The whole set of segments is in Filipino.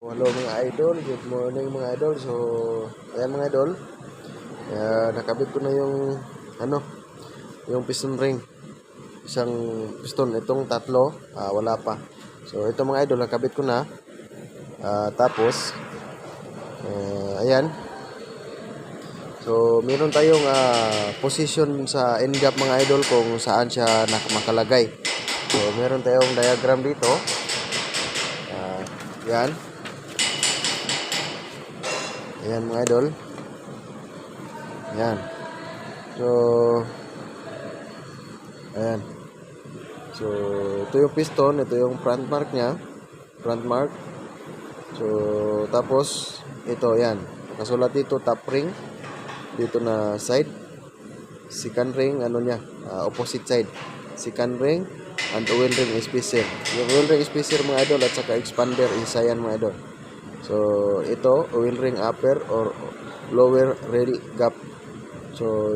Hello mga idol, good morning mga idol. So, ayan mga idol, nakabit ko na yung yung piston ring. Isang piston, itong tatlo, wala pa. So, ito mga idol, nakabit ko na. Tapos, ayan. So, meron tayong position sa end gap mga idol kung saan siya makalagay. So, meron tayong diagram dito. Yan. Ayan mga idol. Ayan. So, ayan. So, ito yung piston, ito yung front mark niya. Front mark. So, tapos, ito, ayan. Nakasulat dito, top ring. Dito na side. Second ring, opposite side. Second ring, and oil ring spacer. Yung oil ring spacer mga idol at saka expander, isa yan mga idol. So, ito, oil ring upper or lower rail gap. So,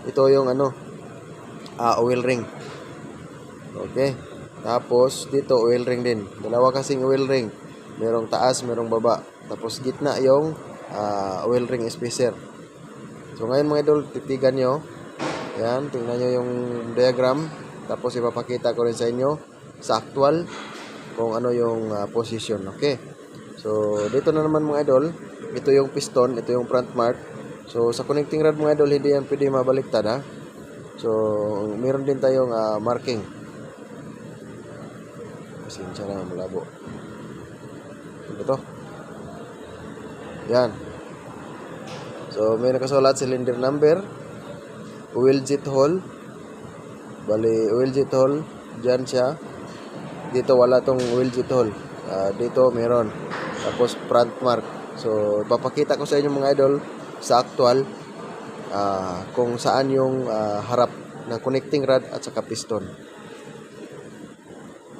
ito yung oil ring. Okay. Tapos, dito, oil ring din. Dalawa kasing oil ring. Merong taas, merong baba. Tapos, gitna yung oil ring spacer. So, ngayon mga idol, titigan nyo. Ayan, tingnan nyo yung diagram. Tapos, ipapakita ko rin sa inyo sa actual kung ano yung position. Okay. So, dito na naman mga idol. Ito yung piston, ito yung front mark. So, sa connecting rod mga idol, hindi yan pwede mabaliktad ha. So, meron din tayong marking. Pasensya na, malabo. Ito. Yan. So, may nakasulat cylinder number, oil jet hole. Bali, oil jet hole, dyan siya. Dito wala tong oil jet hole. Dito meron. Tapos front mark. So, papakita ko sa inyo mga idol sa actual kung saan yung harap ng connecting rod at saka piston.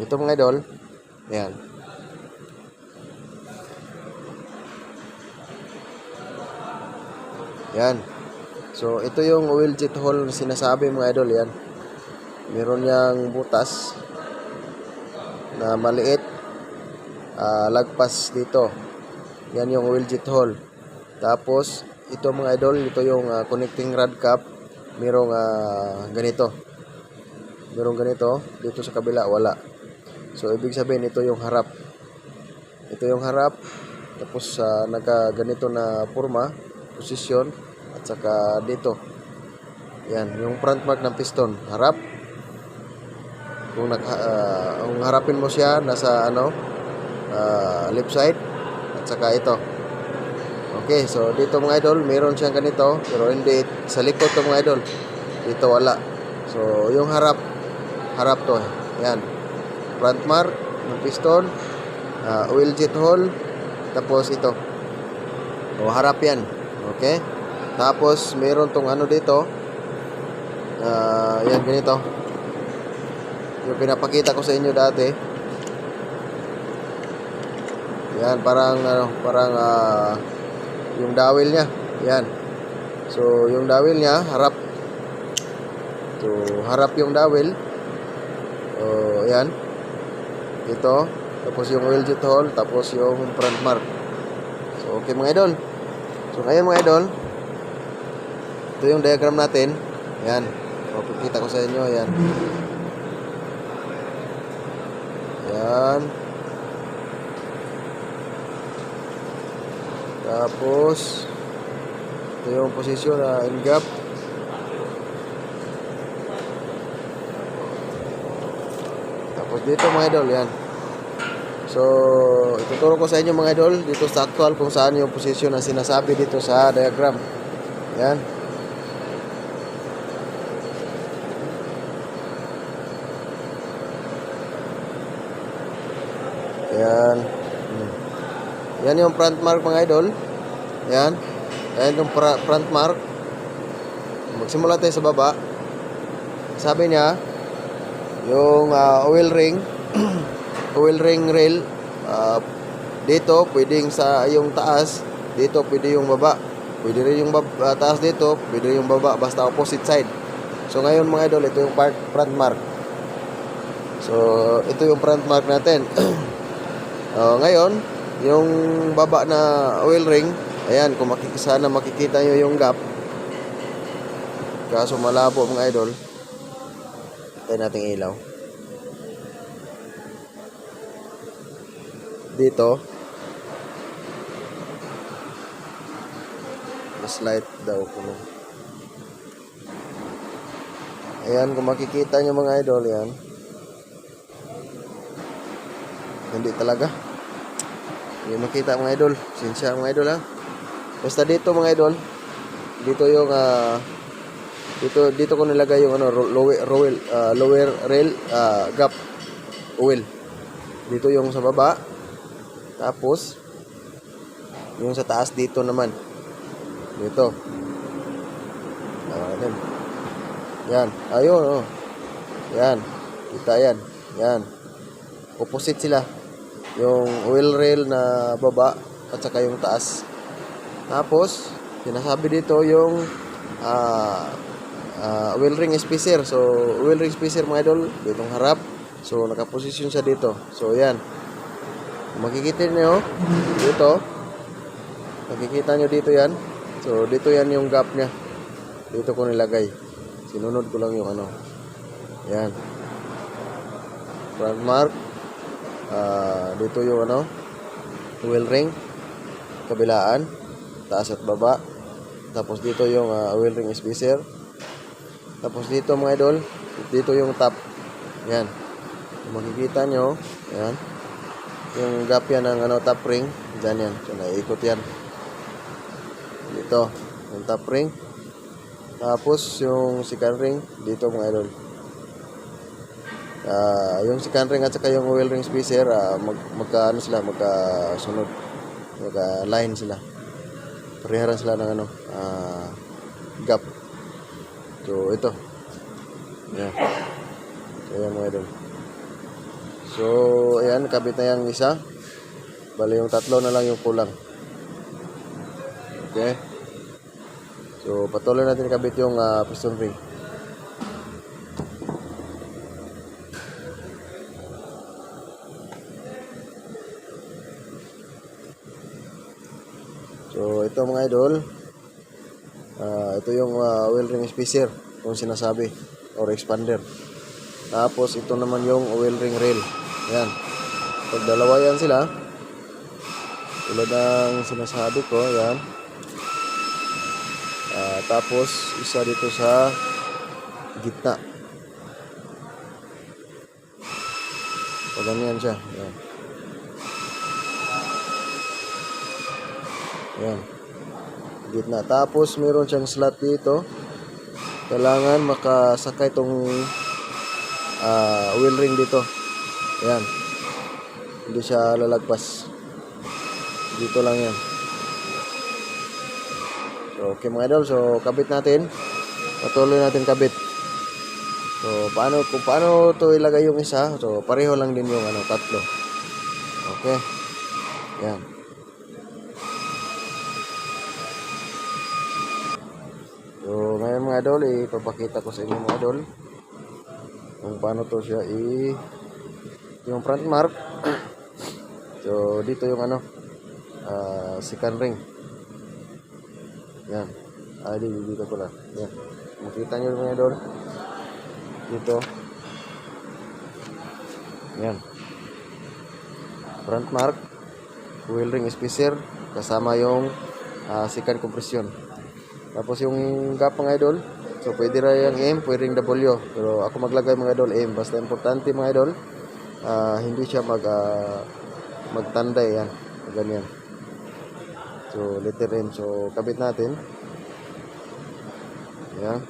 Ito mga idol. Ayan. Yan. So, ito yung oil jet hole na sinasabi mga idol. Yan. Meron yang butas na maliit. Lagpas dito. Yan yung oil jet hole. Tapos, ito mga idol, ito yung connecting rod cap. Merong ganito. Merong ganito. Dito sa kabila, wala. So, ibig sabihin, ito yung harap. Ito yung harap. Tapos, nagka-ganito na forma, posisyon. At saka dito. Yan, yung front mark ng piston. Harap. Kung harapin mo siya, nasa left side. At saka ito. Okay, so dito mga idol, meron siyang ganito. Pero hindi, sa likod to mga idol. Dito wala. So, yung harap to. Yan. Front mark ng piston. Oil jet hole. Tapos ito. O, harap yan. Okay. Tapos, meron tong dito. Yan, ganito. Yung pinapakita ko sa inyo dati. Yan, parang yung dowel niya. Yan. So, yung dowel niya, harap. So, harap yung dowel. So, yan. Ito. Tapos yung oil jet hole. Tapos yung front mark. So, okay mga idol. So, ngayon mga idol, ito yung diagram natin. Yan. Papakita ko sa inyo. Yan. Yan. Tapos, ito yung posisyon na end gap. Tapos dito mga idol. Yan. So, ituturo ko sa inyo mga idol dito sa actual kung saan yung posisyon na sinasabi dito sa diagram. Yan. Yan. Yan yung front mark mga idol. Yan. Yan yung front mark. Magsimula tayo sa baba. Sabi niya, yung oil ring, oil ring rail, dito pwedeng sa yung taas, dito pwede yung baba. Pwede rin yung taas dito, pwede yung baba, basta opposite side. So ngayon mga idol, ito yung front mark. So ito yung front mark natin. Ngayon, yung baba na oil ring, ayan, kung sana makikita nyo yung gap. Kaso malabo mga idol. Tayo nating ilaw. Dito. Mas light daw kuno. Ayan, kung makikita nyo mga idol, yan. Hindi talaga. Hindi makita mga idol. Sinsya mga idol ha. Basta dito mga idol. Dito yung dito ko nilagay yung lower rail gap oil. Dito yung sa baba. Tapos yung sa taas dito naman. Dito. Ayan. Yan. Ayun oh. Yan. Kita yan. Yan. Opposite sila. Yung oil rail na baba at saka yung taas. Tapos sinasabi dito yung oil ring spacer. So oil ring spacer mga idol, ditong harap. So nakaposisyon siya dito. So yan. Kung makikita niyo dito. Makikita niyo dito yan. So dito yan yung gap niya. Dito ko nilagay. Sinunod ko lang yung ano. Yan. Front mark. Dito yung ano, oil ring. Kabilaan. Taas at baba. Tapos dito yung oil ring spacer. Tapos dito mga idol, dito yung top. Yan. Kung makikita nyo, yan. Yung gap yan ng ano, top ring. Diyan yan. So naiikot yan. Dito. Yung top ring. Tapos yung second ring dito mga idol. Yung second ring at saka yung oil ring spacer magka sila, magkasunod. Magka-line sila. Pareharan sila ng ano, gap. So ito. Yan. So yan mga idol. So ayan, kabit na yung isa. Bali yung tatlo na lang yung kulang. Okay. So, patuloy natin kabit yung piston ring. So, ito mga idol. Ito yung oil ring spacer, kung sinasabi, or expander. Tapos, ito naman yung oil ring rail. Ayan. Pag dalawa yan sila, tulad ng sinasabi ko, yan. Tapos isa dito sa gitna. So, ganyan siya. Yan. Yan. Gitna. Tapos meron siyang slot dito. Kailangan makasakay itong wheel ring dito. Yan. Hindi siya lalagpas. Dito lang yan. So, okay mga idol, so kabit natin. Patuloy natin kabit. So, kung paano to ilagay yung isa, so pareho lang din yung ano, tatlo. Okay. Yan. So, ngayon mga idol, ipapakita ko sa inyo mga idol kung paano to siya yung front mark. So, dito yung ano, second ring. Yan. Dito pala. Yan. Makita nyo mga idol. Dito. Yan. Front mark. Wheel ring spacer. Kasama yung second compression. Tapos yung gap mga idol. So pwede rin yung M, pwede rin W. Pero ako maglagay mga idol M. Basta importante mga idol. Hindi siya magtanday yan. Ganyan. So, letter M. So, kabit natin. Ayan.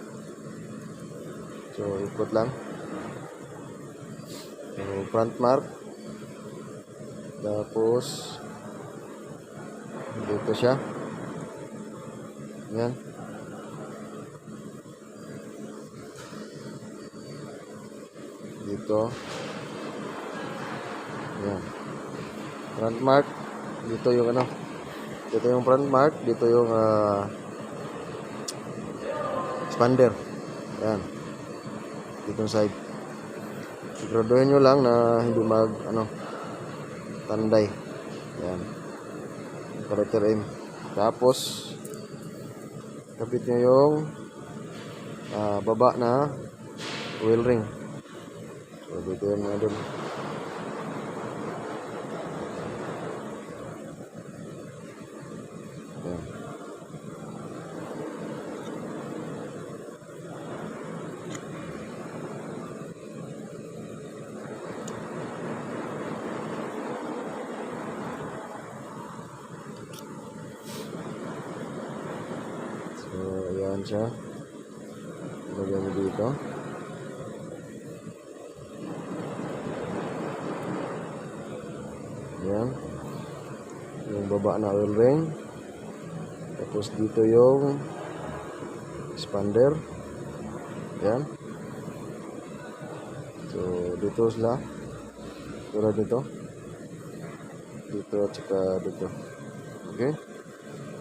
So, ikot lang. So, front mark. Tapos, dito siya. Ayan. Dito. Ayan. Front mark. Dito yung ano. Dito yung front mark, dito yung expander. Ayan. Dito yung side. Siguraduhin nyo lang na hindi tanday. Ayan. character aim. Tapos kapit nyo yung baba na oil ring. So dito yan mga idol. Yan. So ayan siya. Lagyan mo dito. Yan. Yung baba na oil ring. Tapos dito yung expander. Yan. So dito sila. Tulad dito. Dito at saka dito. Okay.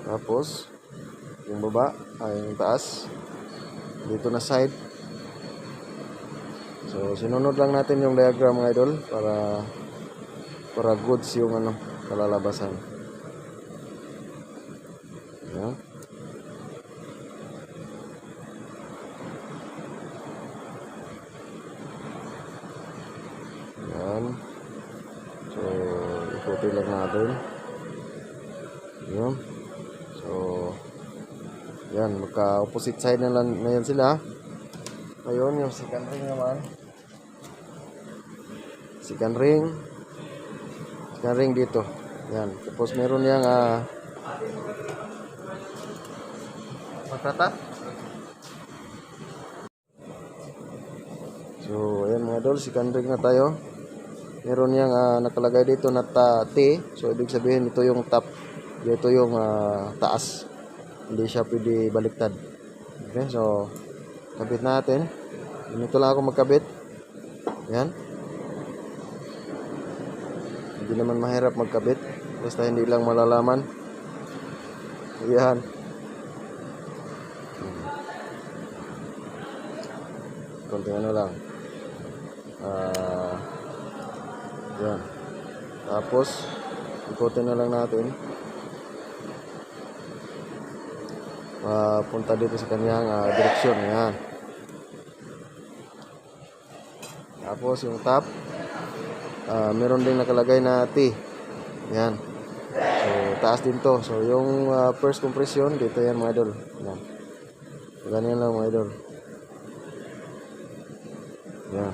Tapos yung baba ay yung taas. Dito na side. So sinunod lang natin yung diagram mga idol para goods yung kalalabasan. Yan. Yan. So ikutin lang natin. Yan. So yan, magka-opposite side na yan sila. Ngayon, yung second ring naman. Second ring dito. Yan. Tapos meron yang makrata. So, ayan mga idol, second ring na tayo. Meron yang nakalagay dito na T. So, ibig sabihin ito yung top. Dito yung taas. Hindi siya pwede baliktad. Okay, so kabit natin. Ganito lang ako magkabit. Yan. Hindi naman mahirap magkabit. Basta hindi lang malalaman. Yan. Konting lang. Yan. Tapos ikutin na lang natin. Punta dito sa kanyang direksyon. Yan. Tapos yung top, meron din nakalagay na T. Yan. So taas din to. So yung first compression dito yan mga idol. Yan. So, ganyan lang mga idol. Yan.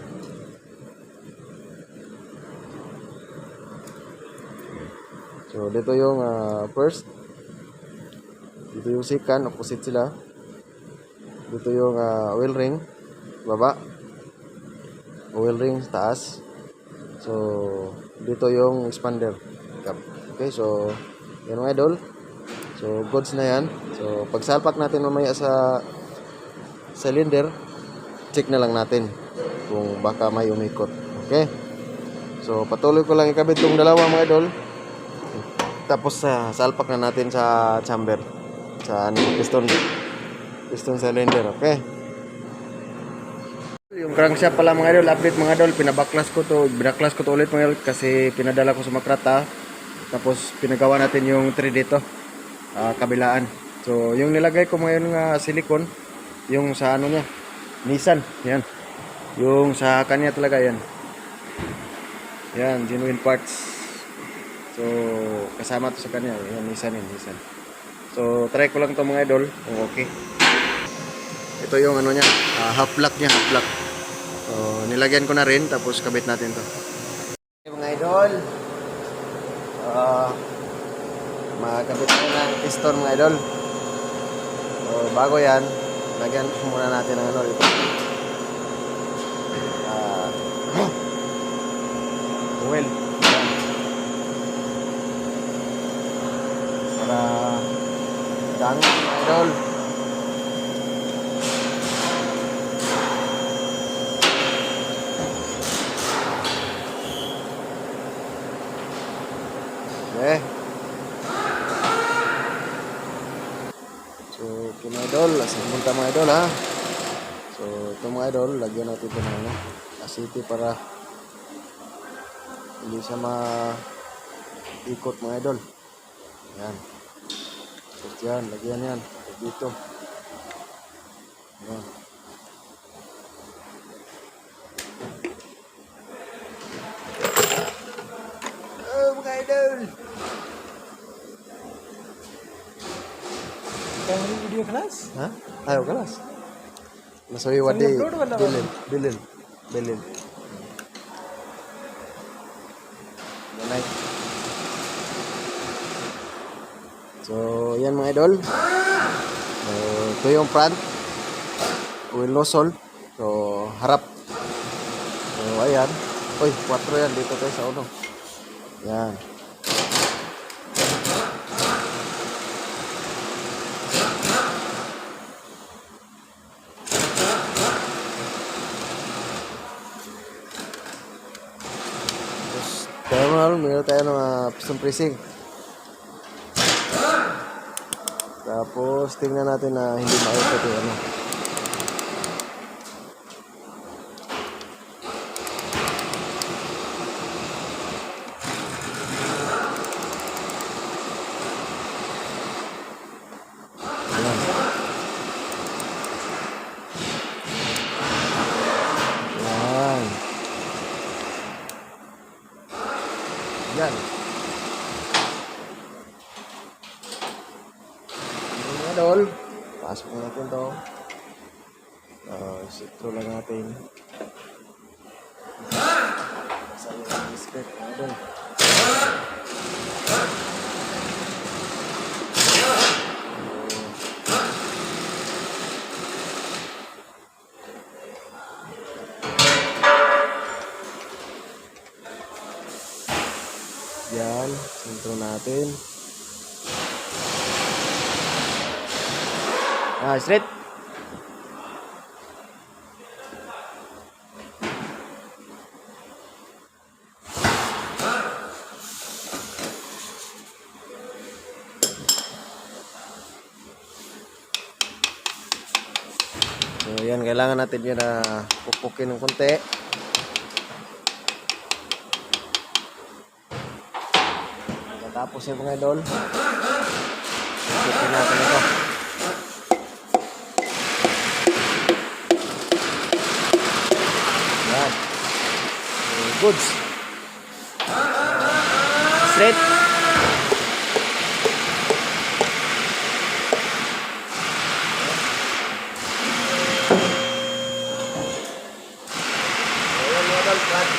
So dito yung first. Dito yung second, opposite sila. Dito yung oil ring, baba. Oil ring, taas. So, dito yung expander. Okay, so, yan mga idol. So, goods na yan. So, pagsalpak natin mamaya sa cylinder, check na lang natin kung baka may umikot. Okay? So, patuloy ko lang ikabit yung dalawa mga idol. Tapos, salpak na natin sa chamber. Sa piston cylinder. Okay. Yung crankshaft pala mga idol, update mga idol, binaklas ko to ulit mga idol kasi pinadala ko sa Makrata. Tapos pinagawa natin yung 3 dito, kabilaan. So yung nilagay ko ngayon nga silicone, yung sa ano niya, Nissan, yan. Yung sa kanya talaga yan. Yan, genuine parts. So kasama to sa kanya, yan Nissan. So, try ko lang ito mga idol kung okay. Ito yung ano niya, half block niya, half block. So, nilagyan ko na rin, tapos kabit natin to. Okay, mga idol, makakabit na ng piston mga idol. So, bago yan, lagyan muna natin ng ano dito. Oil. Para dami mga idol. Okay. So, ito mga idol. Asan punta mga idol ha. So, ito mga idol. Lagyan natin ito ng asiti para hindi siya ma-ikot mga idol. Yan. Tapos yan, lagyan yan. Dito. Yan. Oh, mga idol! Kaya video kelas? Ha? Ayaw kalas. Masawi wadi. upload wala Bilin. Ganay. So, yan mga idol. Ito yung front. Oil nozzle. So, harap. So, ayan. Uy, 4 yan. Dito tayo sa uno. Yan. Terminal, meron tayo ng piston pressing. Tapos, tingnan natin na hindi maikot yung ano. Ayan. Ayan. Yan. Mga idol, pasok na natin to. Sitro lang natin. Sali ang biscuit, mga idol. Yan, sitro natin. Straight. So, yan, kailangan natin yun na pupukin ng konti. Tapos yung mga idol, pupukin natin ito. Yan. Goods. Straight. Ayan mga idol, flat.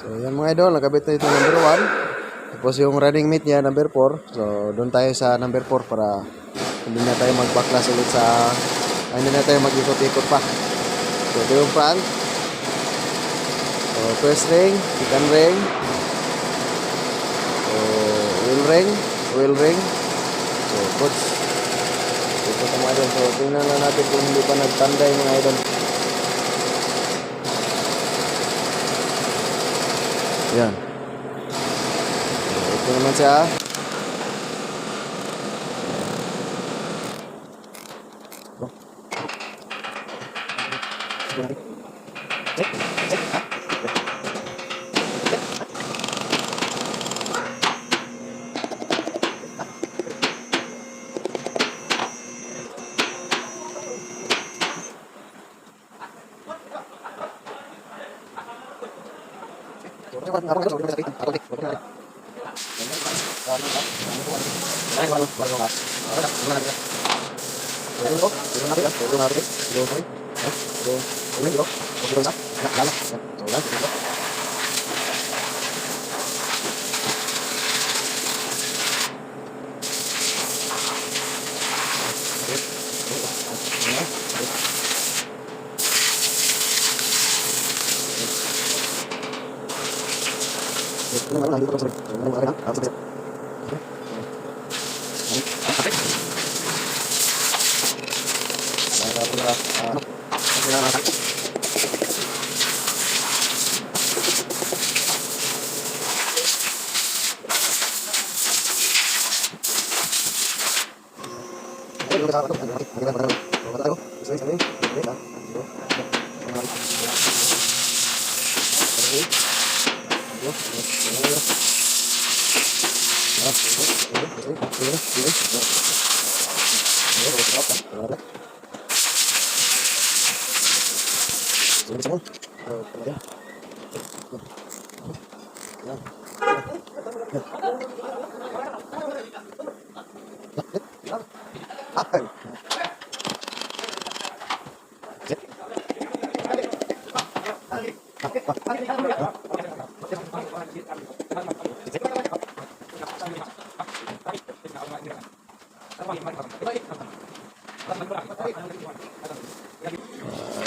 So, yan mga idol, nakabit na ito number 1. Tapos yung running mate niya, number 4. So, doon tayo sa number 4 para hindi na tayo mag-backlash ulit sa... hindi na tayo mag-ikot-ikot pa. So, ito yung front. So, first ring, second ring. So, wheel ring. So, goods. Ito mga idol. So, tingnan na natin kung hindi pa nagtanday mga idol. Yan. So, ito naman siya.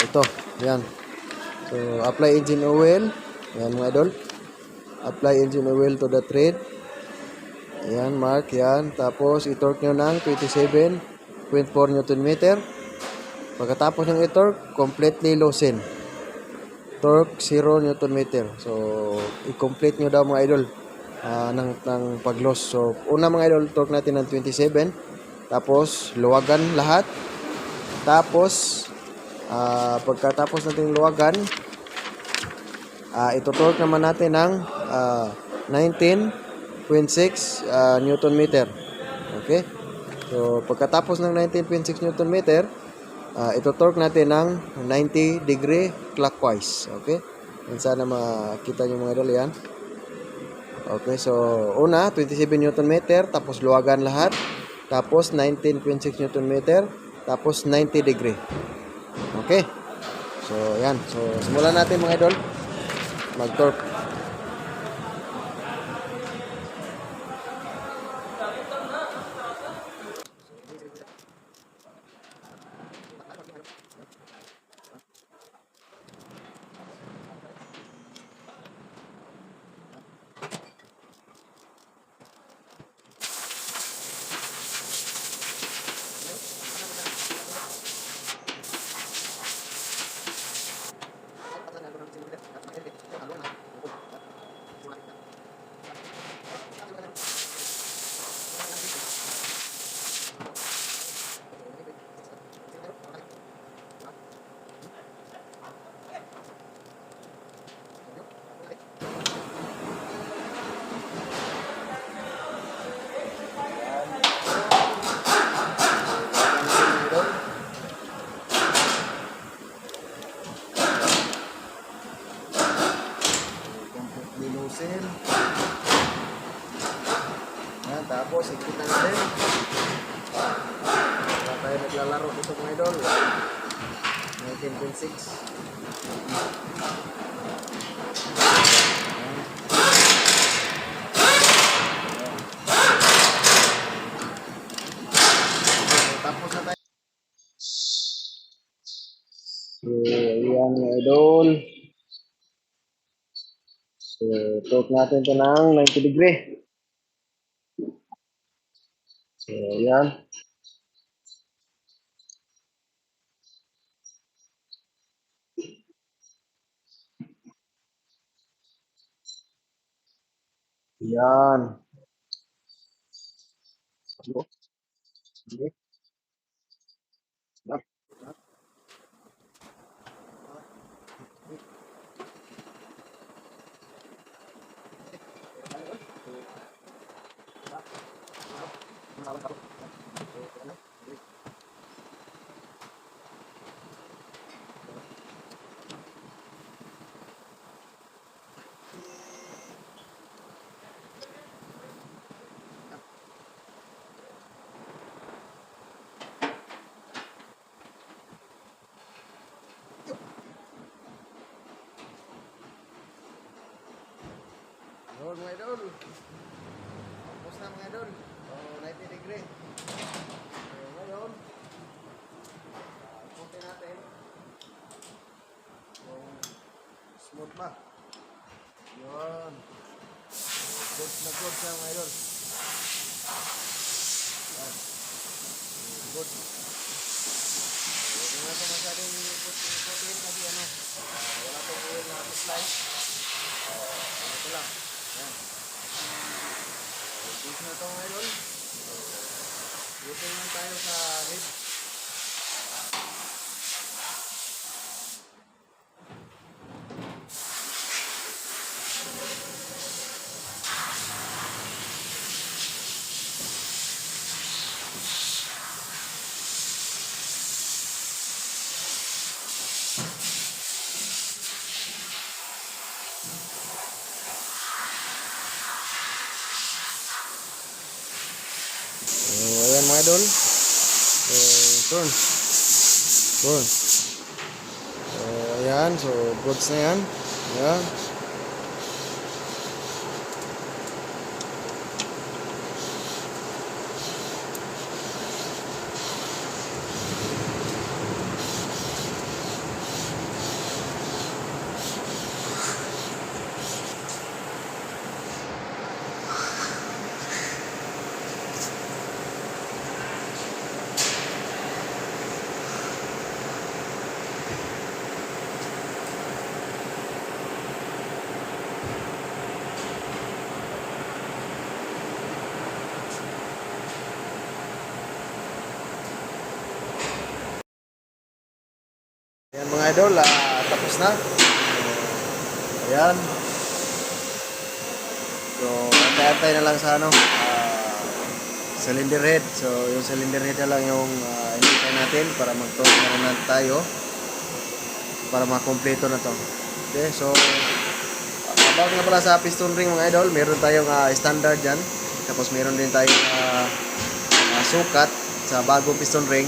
Ito, yan. So, apply engine oil. Yan mga idol. Apply engine oil to the thread. Yan, mark yan. Tapos, i-torque nyo ng 27.4 Newton meter. Pagkatapos ng i-torque, completely loosen. Torque 0 Newton meter. So, i-complete nyo daw mga idol ng pag-loss. So, una mga idol, torque natin ng 27. Tapos, luwagan lahat. Tapos, pagkatapos natin luwagan, ito-torque naman natin ng 19.6 Newton meter. Okay? So, pagkatapos ng 19.6 Newton meter, ito-torque natin ng 90 degree clockwise. Okay? Yan sana makita nyo mga idol yan. Okay, so una, 27 Newton meter, tapos luwagan lahat. Tapos 19.6 Newton meter, tapos 90 degree. Okay? So, yan. So, simulan natin mga idol. Mag-torque. Lulusin. Yan, tapos ikita natin. Wala tayo naglalaro dito mga idol. 19.6. Tapos na tayo. So, yan mga idol. So, torque natin ito ng 90 degree. So, yan. Yan. Okay. Yun mga idol. Tapos na mga idol. So, 90 degree. So, ngayon, punti natin. So, smooth ba? Yun. Good na good siya mga idol. Yan. Good. So, tingnan to masyadong ikutin kasi ano, wala tong oil na slice. Ito lang. Yan. Base na to mga idol. Dito naman tayo sa rib. Ayan mga idol. Turn. Turn. Ayan. So, goods na yan. Ayan. Ayan mga idol, tapos na. Ayan. So, antay-antay na lang sa ano, cylinder head. So, yung cylinder head na lang yung inintay natin para mag-torque na tayo para makompleto na to. Okay, so about nga pala sa piston ring mga idol, meron tayong standard dyan. Tapos meron din tayong sukat sa bagong piston ring.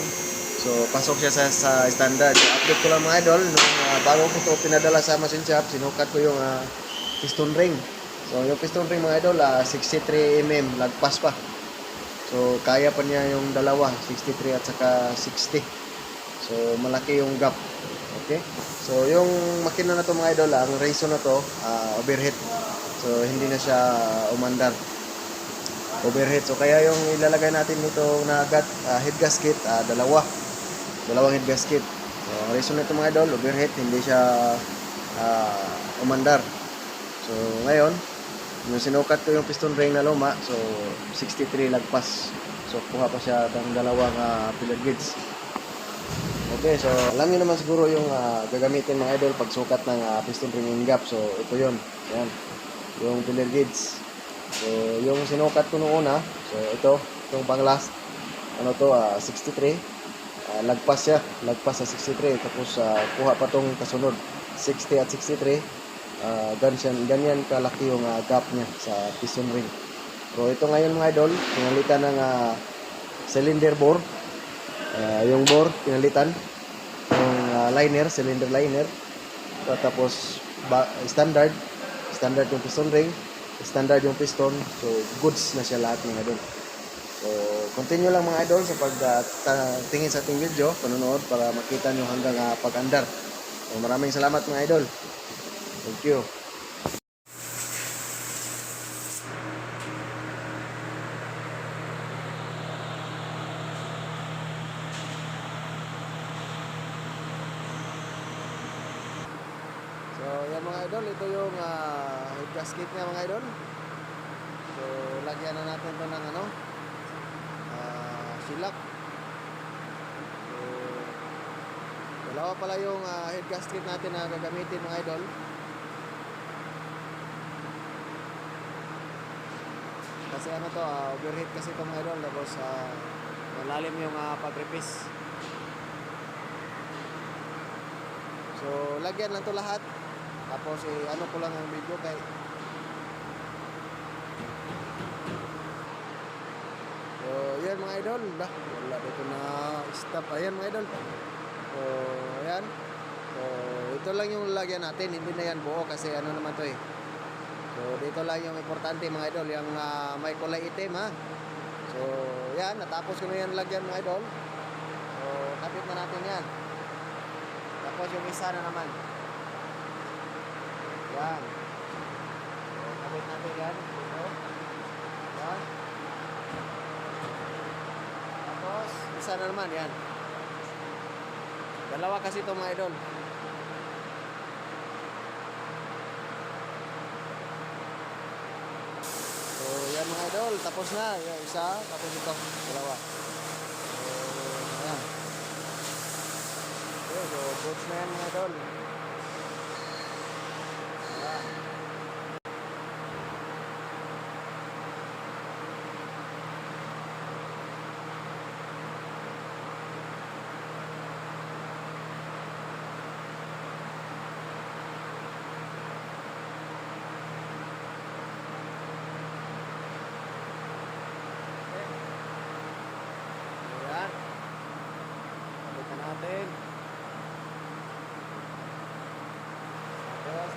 So, pasok siya sa standard. So, update ko lang mga idol, nung bago ko ito pinadala sa machine shop, sinukat ko yung piston ring. So, yung piston ring mga idol, 63 mm, lagpas pa. So, kaya pa niya yung dalawa, 63 at saka 60. So, malaki yung gap. Okay? So, yung makina na to mga idol, ang reason na to, overheat. So, hindi na siya umandar. Overheat. So, kaya yung ilalagay natin nito na head gasket, dalawang head gasket. So, ang reason nito mga idol, overheat, hindi siya umandar. So, ngayon, yung sinukat ko yung piston ring na luma, so 63 lagpas. So, kuha pa siya ng dalawang pillar gauge. Okay, so alam niyo naman siguro yung gagamitin mga idol pag sukat ng piston ring gap. So, ito yun. Yan. Yung pillar gauge. So, yung sinukat ko noong una, so itong pang last, ano to, 63. Lagpas siya, lagpas sa 63. Tapos kuha pa tong kasunod, 60 at 63. Ganyan kalaki yung gap niya sa piston ring. So ito ngayon mga idol, pinalitan ng cylinder bore. Yung bore pinalitan, yung cylinder liner. So, tapos standard yung piston ring, standard yung piston. So goods na siya lahat mga idol. So, continue lang mga idol sa pagtingin sa ating video, panonood para makita nyo hanggang pag-andar. So, maraming salamat mga idol. Thank you. So, yan mga idol, ito yung head gasket niya mga idol. So, lagyan na natin ito ng silak. So, dalawa pala yung head gasket natin na gagamitin mga idol. Kasi ano to, overheat kasi ito mga idol. Tapos malalim yung pag-repis. So, lagyan lang to lahat. Tapos ano ko lang ang video kay so, yan mga idol. Wala dito na stop. Ayan mga idol. So, ayan. So, ito lang yung lagyan natin. Hindi na yan buo kasi ano naman to eh. So, dito lang yung importante mga idol. Yung may kulay itim ha. So, yan. Natapos ko na yan lagyan mga idol. So, kapit na natin yan. Tapos yung isa na naman. Yan. So, kapit natin yan. Dito. Yan. Tapos, isa na naman. Yan. Dalawa kasi ito mga idol. So, yan mga idol. Tapos na. Yung isa. Tapos ito. Dalawa. So, yan. Okay, so, goods na yan mga idol. Yan. Ayan. Balikan natin. Tapos,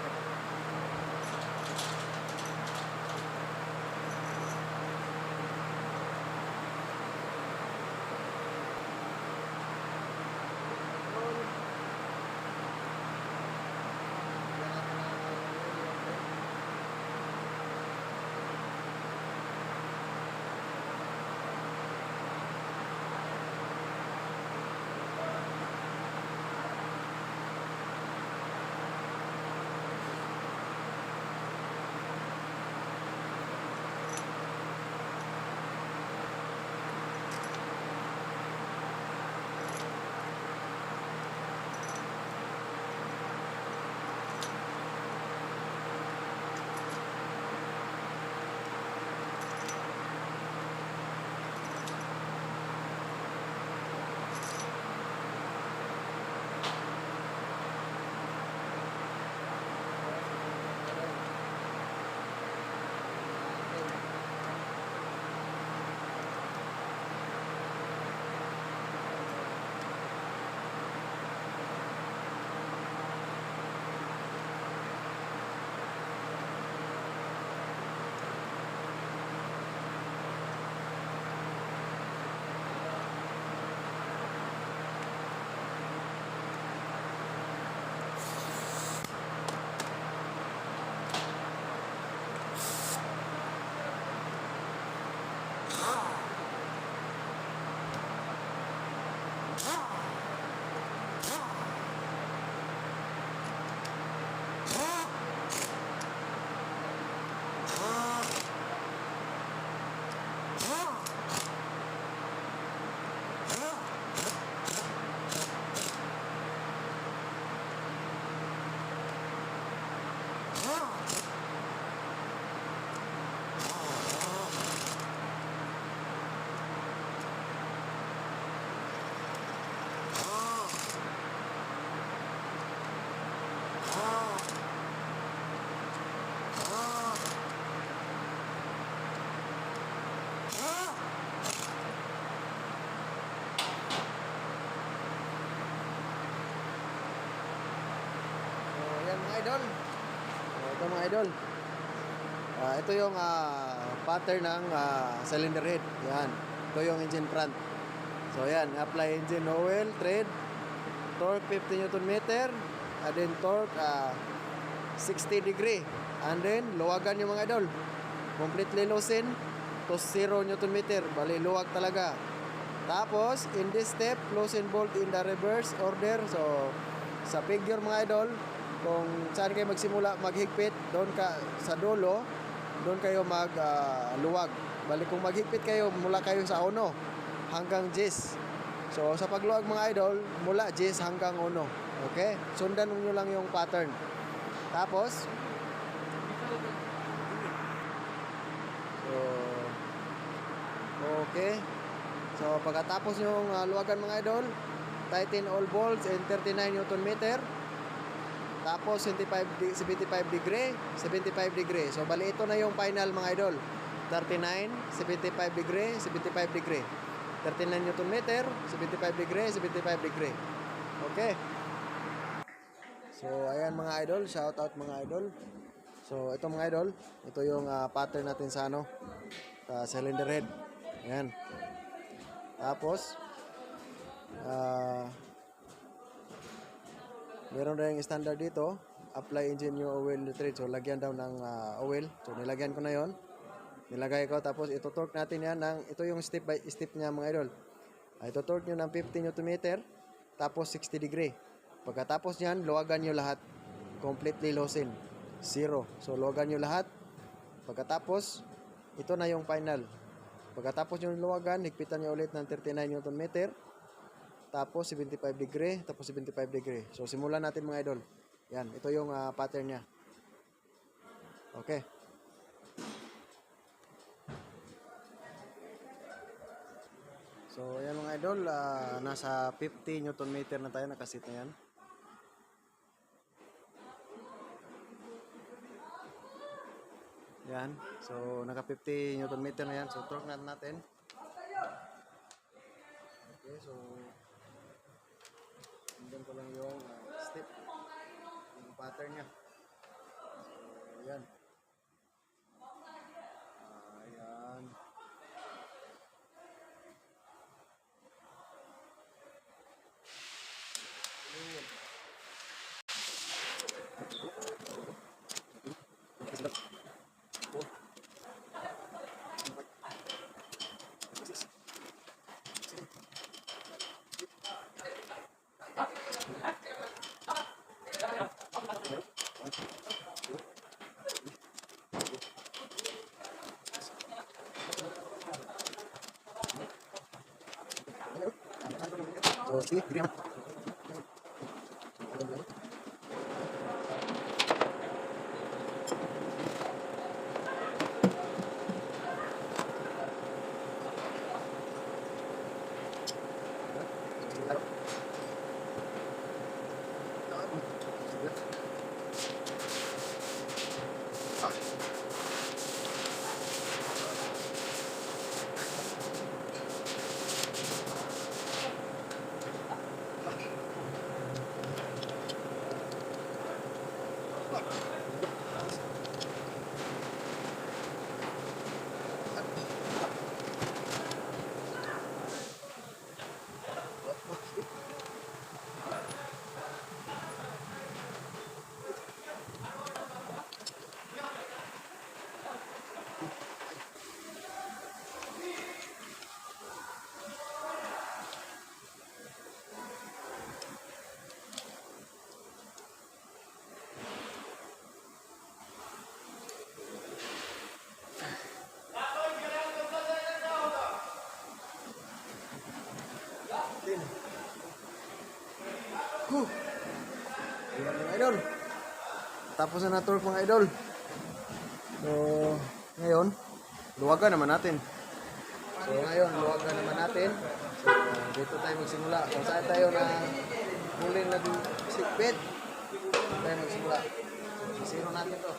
yan mga idol. Ito mga idol. Ito yung pattern ng cylinder head. Yan. Ito yung engine front. So yan, apply engine oil, thread, torque 50 Newton meter, and then torque 60 degree. And then luwagan yung mga idol. Completely loosen to 0 Newton meter. Bali luwag talaga. Tapos in this step, loosen bolt in the reverse order. So sa figure mga idol, kung saan kayo magsimula maghigpit, doon ka sa dulo, doon kayo magluwag. Bali kung maghigpit kayo, mula kayo sa 1 hanggang 10. So sa pagluwag mga idol, mula 10 hanggang 1. Okay? Sundan nyo lang yung pattern. Tapos okay. So pagkatapos yung luwagan mga idol, tighten all bolts in 39 Newton meter. Tapos 75 degree, 75 degree. So bali ito na yung final mga idol. 39, 75 degree, 75 degree. 39 Newton meter, 75 degree, 75 degree. Okay. So ayan mga idol, shout out mga idol. So ito mga idol, ito yung pattern natin sa sa cylinder head. Ayan. Tapos meron na yung standard dito, apply engine new oil thread. So lagyan daw ng oil. So nilagyan ko na yon. Nilagay ko, tapos ito torque natin yan ito yung step by step niya mga idol. Ito torque nyo ng 50 Nm. tapos 60 degree. Pagkatapos niyan, luwagan nyo lahat. Completely loosen. 0. So, luwagan nyo lahat. Pagkatapos, ito na yung final. Pagkatapos nyo luwagan, higpitan nyo ulit ng 39 Newton meter. Tapos 75 degree, tapos 75 degree. So, simulan natin mga idol. Yan, ito yung pattern niya. Okay. So, ayan mga idol, nasa 50 Newton meter na tayo, nakasit na yan. Yan. So, naka 50 Newton meter na yan. So, torque natin. Okay, so, hanggang ko lang yung step. Yung pattern niya. So, yan. Ayan. So, sige, bigyan mo. Ayan mga idol. Tapos na na-torque mga idol. So, ngayon, luwagan naman natin. So, ngayon, luwagan naman natin. So, dito tayo magsimula. Kung saan tayo na huling nag-sikpit, tayo magsimula. So, zero natin to.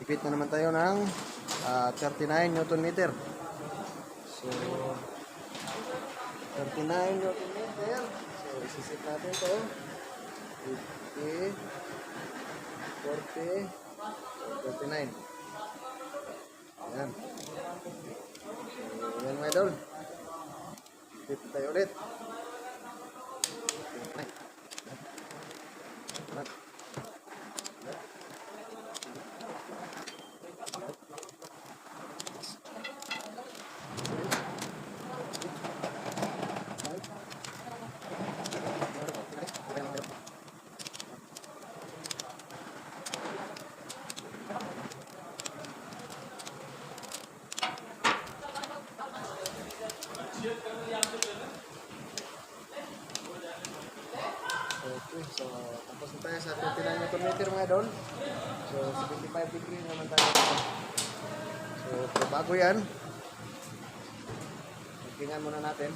Ipit na naman tayo ng 39 Newton meter. So, 39 Newton meter. So, isisip natin to. 50, 40, 39. Ayan. So, ayan mga idol. Ipit tayo ulit. Okay, so tapos na tayo sa 29 Newton meter mga idol. So 75 degree naman tayo. So bago yan, tingnan muna natin.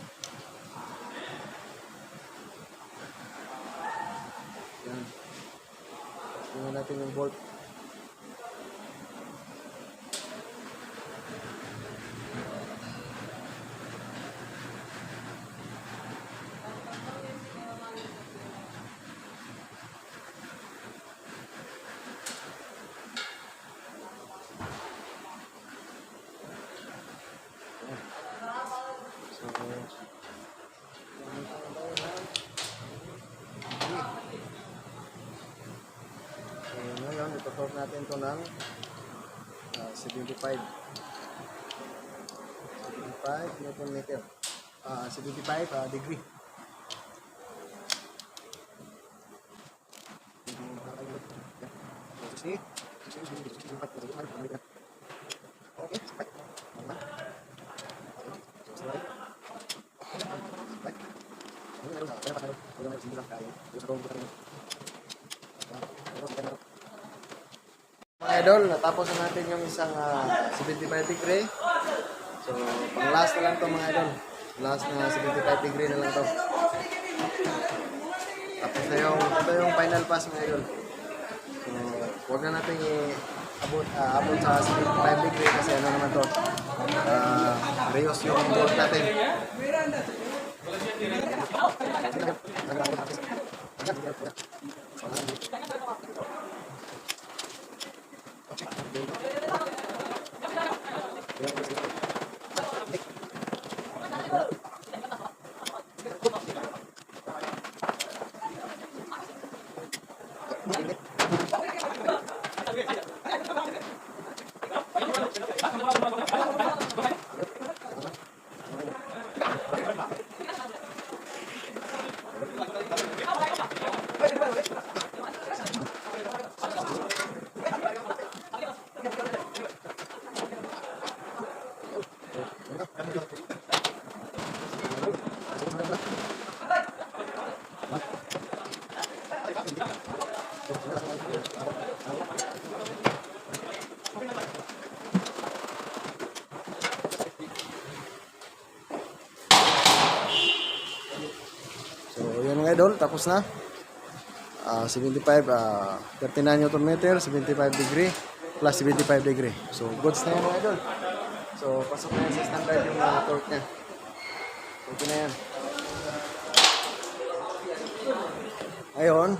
Yan. Tingnan natin yung bolt. torque natin to ng 75 Newton meter. 75 degree. See? Okay. Mga idol, natapos na natin yung isang 75 degree. So, pang last na lang to mga idol. Last na 75 degree na lang to. Tapos na ito yung final pass mga idol. So, huwag na natin abot sa 75 degree kasi ano naman to. Reuse yung board natin. So, yan mga idol, tapos na. 75, 39 Newton meter, 75 degree, plus 75 degree. So, goods na yan mga idol. So, pasok na yan sa standard yung torque niya. Okay na yan. Ngayon,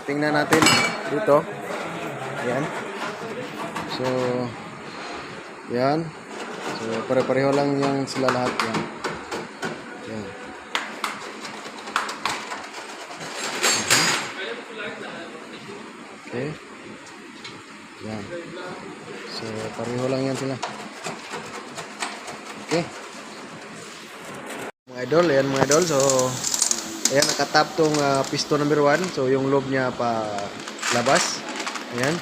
tingnan natin dito. Yan. So, yan. So, pare-pareho lang yung sila lahat yan. Yan. Okay. Yan. So, pareho lang yan sila. Okay. Mga idol, ayan mga idol. So, ayan, nakatap tong piston number 1. So, yung lobe niya pa labas. Ayan.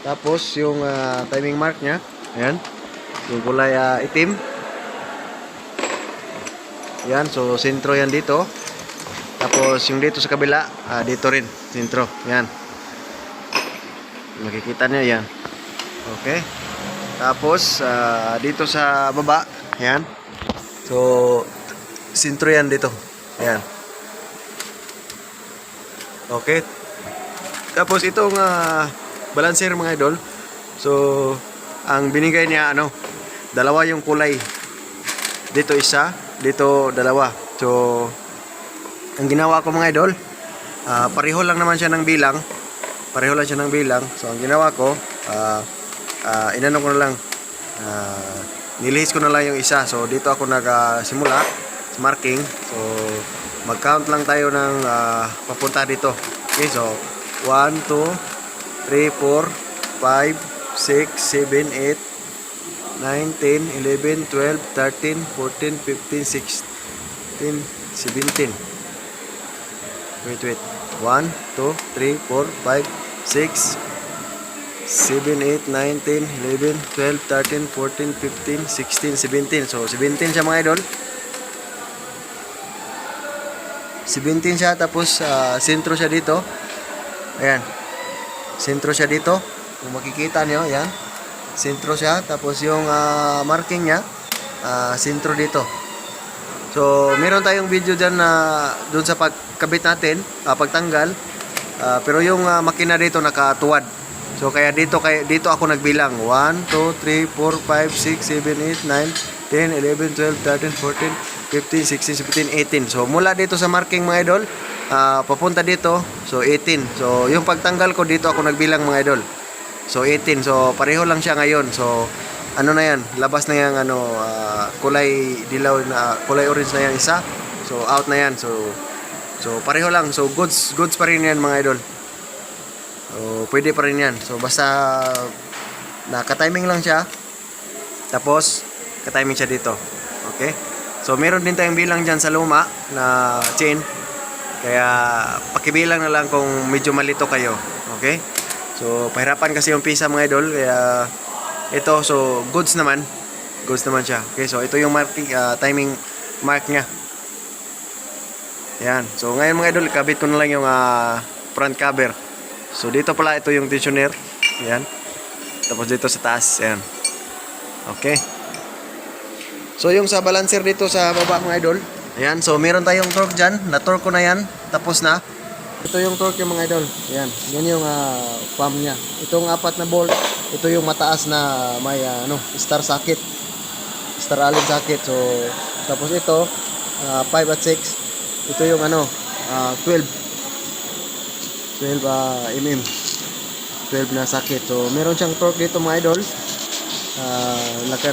Tapos, yung timing mark niya. Ayan. Yung kulay itim. Ayan. So, sentro yan dito. Tapos, yung dito sa kabila, dito rin. Sentro. Ayan. Makikita nyo yan. Okay. Tapos, dito sa baba. Ayan. So, sentro yan dito. Ayan. Okay. Tapos itong balancer mga idol. So, ang binigay niya dalawa yung kulay. Dito isa, dito dalawa. So, ang ginawa ko mga idol, pareho lang naman siya ng bilang. Pareho lang siya ng bilang. So, ang ginawa ko, inano ko na lang, nilihis ko na lang yung isa. So, dito ako nagsimula sa marking. So, mag-count lang tayo ng papunta dito. Okay, so 1, 2, 3, 4, 5, 6, 7, 8, 9, 10, 11, 12, 13, 14, 15, 16, 17. Wait. 1, 2, 3, 4, 5, 6, 7, 8, 9, 10, 11, 12, 13, 14, 15, 16, 17. So, 17 siya mga idol. 17 siya, tapos sentro siya dito. Ayan. Sentro siya dito. Kung makikita nyo, ayan. Sentro siya, tapos yung marking niya, sentro dito. So, meron tayong video dyan dun sa pagkabit natin, pagtanggal. Pero yung makina dito nakatuwad. So, kaya dito ako nagbilang. 1, 2, 3, 4, 5, 6, 7, 8, 9, 10, 11, 12, 13, 14, 15, 16, 17, 18. So, mula dito sa marking mga idol, papunta dito. So, 18. So, yung pagtanggal ko dito ako nagbilang mga idol. So, 18. So, pareho lang siya ngayon. So, ano na yan? Labas na yung kulay dilaw na, kulay orange na yan isa. So, out na yan. So pareho lang. So, goods pa rin yan mga idol. So, pwede pa rin yan. So, basta naka-timing lang siya. Tapos, ka-timing siya dito. Okay? So, meron din tayong bilang dyan sa luma na chain. Kaya, pakibilang na lang kung medyo malito kayo. Okay? So, pahirapan kasi yung pisa mga idol. Kaya, ito, so, goods naman. Goods naman siya. Okay? So, ito yung timing mark niya. Yan. So, ngayon mga idol, kabit ko na lang yung front cover. So, dito pala ito yung tensioner. Yan. Tapos dito sa taas. Yan. Okay. So, yung sa balancer dito sa baba mga idol. Ayan. So, meron tayong torque dyan. Na-torque ko na yan. Tapos na. Ito yung torque yung mga idol. Ayan. Yan yung pump niya. Itong 4 na bolt. Ito yung mataas na may star socket. Star allen socket. So, tapos ito 5 at 6. Ito yung 12 mm. 12 na socket. So, meron siyang torque dito mga idol.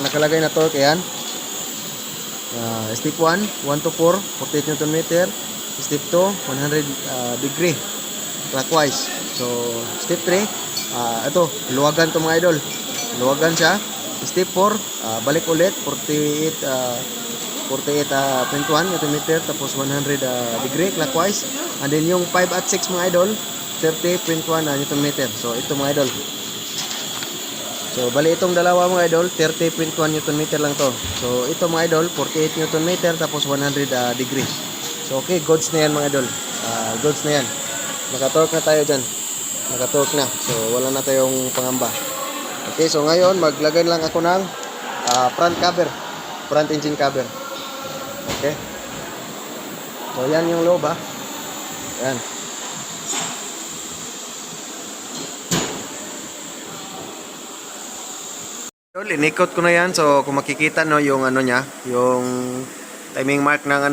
Nakalagay na torque. Ayan. Step 1, 1 to 4, 48 Nm. Step 2, 100 degree clockwise. So, step 3, ito, luwagan to mga idol. Luwagan siya. Step 4, balik ulit, 48.1 Nm, tapos 100 degree clockwise. And then yung 5 at 6 mga idol, 30.1 Nm. So, ito mga idol. So, bali itong dalawa mga idol, 30.1 Nm lang to. So, ito mga idol, 48 Nm tapos 100 degree. So, okay, goods na yan mga idol. Goods na yan. Nakatorque na tayo dyan. Nakatorque na. So, wala na tayong pangamba. Okay, so ngayon, maglagay lang ako ng front cover. Front engine cover. Okay. So, yan yung loob ha. Yan. Inikot ko na yan. So, kung makikita no, yung niya, yung timing mark ng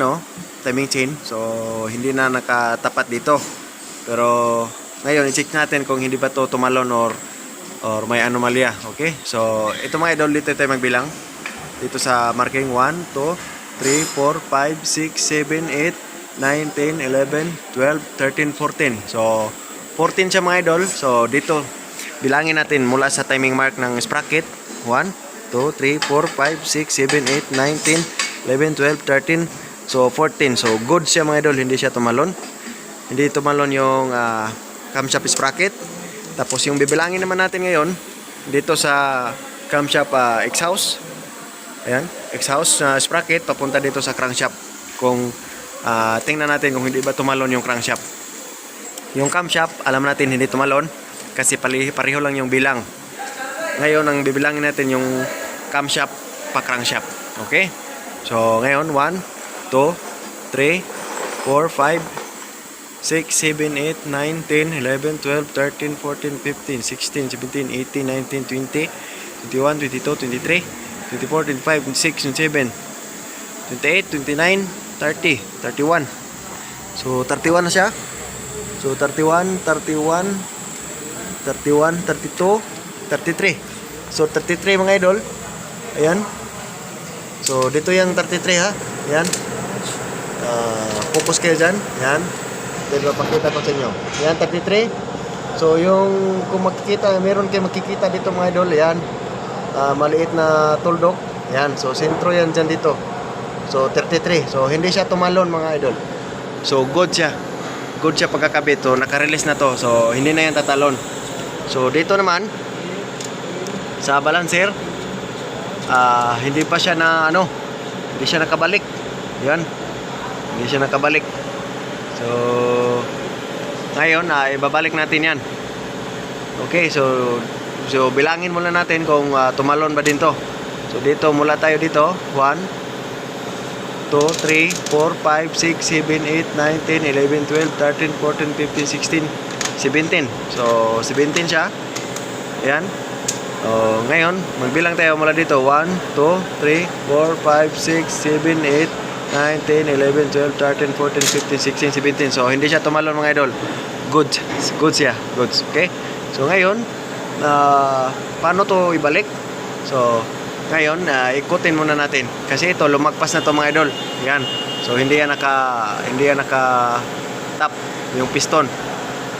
timing chain. So, hindi na nakatapat dito. Pero, ngayon, i-check natin kung hindi ba to tumalon or may anomalya. Okay? So, ito mga idol, dito tayo magbilang. Dito sa marking 1, 2, 3, 4, 5, 6, 7, 8, 9, 10, 11, 12, 13, 14. So, 14 siya mga idol. So, dito, bilangin natin mula sa timing mark ng sprocket. 1, 2, 3, 4, 5, 6, 7, 8, 9, 10, 11, 12, 13, so 14. So good siya mga idol, hindi siya tumalon. Hindi tumalon yung camshaft sprocket. Tapos yung bibilangin naman natin ngayon dito sa camshaft exhaust. Ayan, exhaust sprocket papunta dito sa crankshaft. Kung tingnan natin kung hindi ba tumalon yung crankshaft. Yung camshaft, alam natin hindi tumalon kasi pareho lang yung bilang. Ngayon, ang bibilangin natin yung camshaft pa crankshaft. Okay? So, ngayon, 1, 2, 3, 4, 5, 6, 7, 8, 9, 10, 11, 12, 13, 14, 15, 16, 17, 18, 19, 20, 21, 22, 23, 24, 25, 26, 27, 28, 29, 30, 31. So, 31 na siya. So, 31, 31, 31, 32, 33. So, 33 mga idol. Ayan. So, dito yung 33 ha. Ayan. Focus kayo dyan. Ayan. Diba, pakita ko sa inyo. Ayan, 33. So, yung kung makikita, meron kayo makikita dito mga idol. Ayan. Maliit na tuldok. Ayan. So, sentro yan dyan dito. So, 33. So, hindi siya tumalon mga idol. So, good siya. Good siya pagkakabit. So, naka-release na to. So, hindi na yan tatalon. So, dito naman, sa balancer, hindi pa siya hindi siya nakabalik. Yan. Hindi siya nakabalik. So, ngayon, ibabalik natin yan. Okay, so bilangin muna natin kung tumalon ba din to. So, dito, mula tayo dito. 1, 2, 3, 4, 5, 6, 7, 8, 9, 10, 11, 12, 13, 14, 15, 16, 17. So, 17 siya. Ayan. Ngayon, magbilang tayo mula dito. 1, 2, 3, 4, 5, 6, 7, 8, 9, 10, 11, 12, 13, 14, 15, 16, 17. So, hindi siya tumalon mga idol. Good. Good siya. Good. Okay? So, ngayon, paano to ibalik? So, ngayon, ikutin muna natin. Kasi ito, lumagpas na to mga idol. Yan. So, hindi yan naka tap yung piston.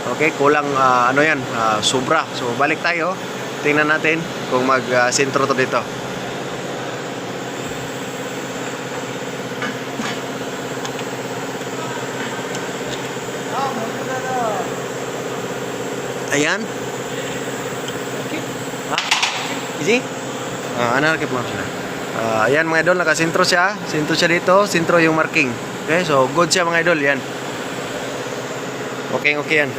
Okay, kulang ano yan, sobra. So balik tayo. Tingnan natin kung mag-sentro to dito. Ayan. Ha? Easy? Ano nakip mo sila? Ayan mga idol, nakasentro siya. Sentro siya dito. Sentro yung marking. Okay, so good siya mga idol. Yan. Okay, okay yan.